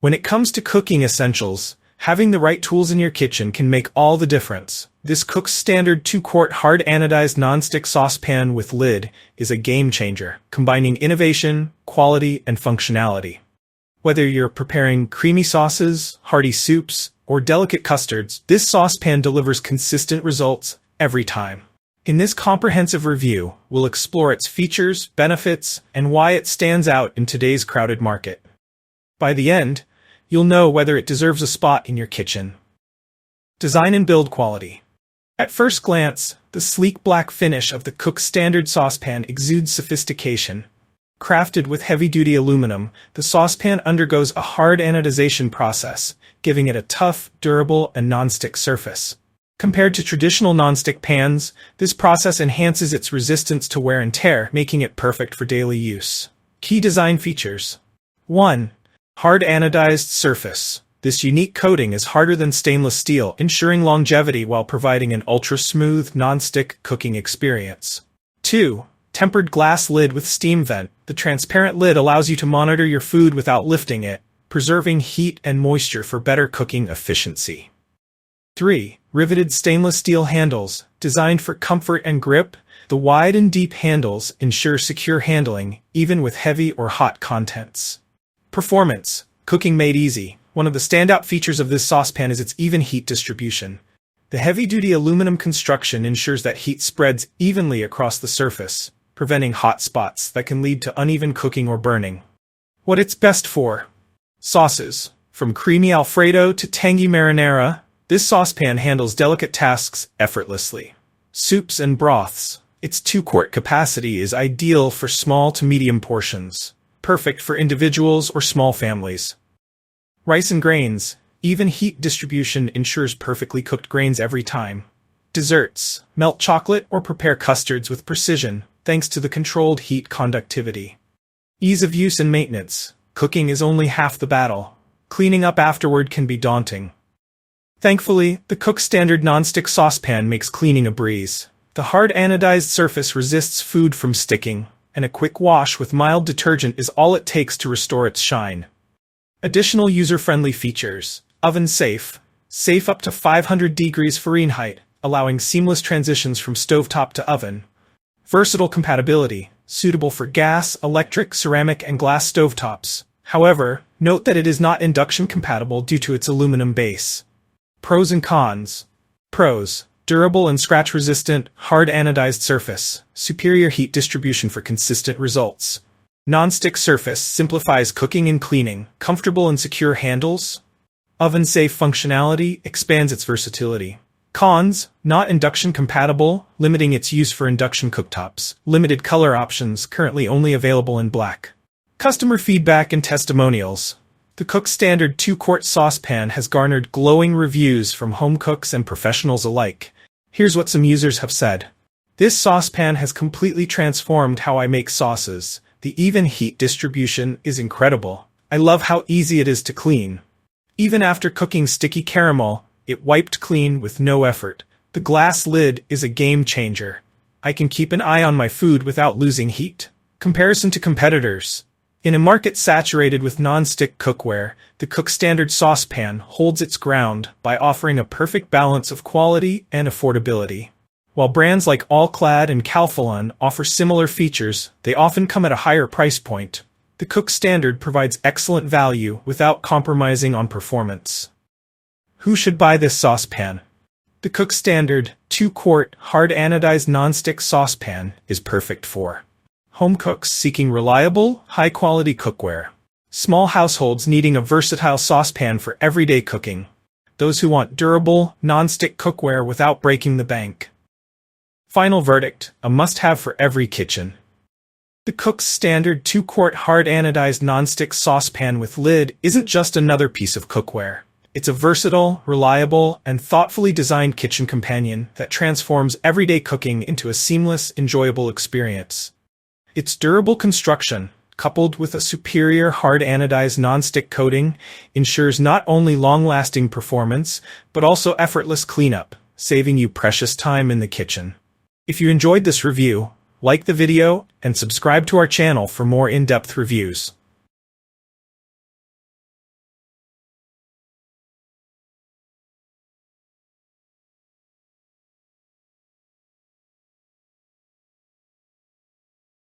When it comes to cooking essentials, having the right tools in your kitchen can make all the difference. This Cook's Standard 2-quart hard anodized nonstick saucepan with lid is a game changer, combining innovation, quality, and functionality. Whether you're preparing creamy sauces, hearty soups, or delicate custards, this saucepan delivers consistent results every time. In this comprehensive review, we'll explore its features, benefits, and why it stands out in today's crowded market. By the end, you'll know whether it deserves a spot in your kitchen. Design and build quality. At first glance, the sleek black finish of the Cook's Standard saucepan exudes sophistication. Crafted with heavy-duty aluminum, the saucepan undergoes a hard anodization process, giving it a tough, durable, and non-stick surface. Compared to traditional non-stick pans, this process enhances its resistance to wear and tear, making it perfect for daily use. Key design features. 1. Hard anodized surface. This unique coating is harder than stainless steel, ensuring longevity while providing an ultra-smooth, non-stick cooking experience. 2. Tempered glass lid with steam vent. The transparent lid allows you to monitor your food without lifting it, preserving heat and moisture for better cooking efficiency. 3. Riveted stainless steel handles. Designed for comfort and grip, the wide and deep handles ensure secure handling, even with heavy or hot contents. Performance. Cooking made easy. One of the standout features of this saucepan is its even heat distribution. The heavy-duty aluminum construction ensures that heat spreads evenly across the surface, preventing hot spots that can lead to uneven cooking or burning. What it's best for. Sauces. From creamy Alfredo to tangy marinara, this saucepan handles delicate tasks effortlessly. Soups and broths. Its 2-quart capacity is ideal for small to medium portions, perfect for individuals or small families. Rice and grains. Even heat distribution ensures perfectly cooked grains every time. Desserts. Melt chocolate or prepare custards with precision, thanks to the controlled heat conductivity. Ease of use and maintenance. Cooking is only half the battle. Cleaning up afterward can be daunting. Thankfully, the Cook's Standard nonstick saucepan makes cleaning a breeze. The hard anodized surface resists food from sticking, and a quick wash with mild detergent is all it takes to restore its shine. Additional user-friendly features. Oven safe. Safe up to 500 degrees Fahrenheit, allowing seamless transitions from stovetop to oven. Versatile compatibility. Suitable for gas, electric, ceramic, and glass stovetops. However, note that it is not induction compatible due to its aluminum base. Pros and cons. Pros. Durable and scratch-resistant, hard anodized surface. Superior heat distribution for consistent results. Non-stick surface simplifies cooking and cleaning. Comfortable and secure handles. Oven-safe functionality expands its versatility. Cons. Not induction compatible, limiting its use for induction cooktops. Limited color options, currently only available in black. Customer feedback and testimonials. The Cook's Standard 2-quart saucepan has garnered glowing reviews from home cooks and professionals alike. Here's what some users have said. This saucepan has completely transformed how I make sauces. The even heat distribution is incredible. I love how easy it is to clean. Even after cooking sticky caramel, it wiped clean with no effort. The glass lid is a game changer. I can keep an eye on my food without losing heat. Comparison to competitors. In a market saturated with non-stick cookware, the Cook's Standard saucepan holds its ground by offering a perfect balance of quality and affordability. While brands like All-Clad and Calphalon offer similar features, they often come at a higher price point. The Cook's Standard provides excellent value without compromising on performance. Who should buy this saucepan? The Cook's Standard 2-quart hard anodized nonstick saucepan is perfect for home cooks seeking reliable, high-quality cookware. Small households needing a versatile saucepan for everyday cooking. Those who want durable, non-stick cookware without breaking the bank. Final verdict, a must-have for every kitchen. The Cook's Standard 2-quart hard anodized nonstick saucepan with lid isn't just another piece of cookware. It's a versatile, reliable, and thoughtfully designed kitchen companion that transforms everyday cooking into a seamless, enjoyable experience. Its durable construction, coupled with a superior hard anodized nonstick coating, ensures not only long-lasting performance, but also effortless cleanup, saving you precious time in the kitchen. If you enjoyed this review, like the video and subscribe to our channel for more in-depth reviews.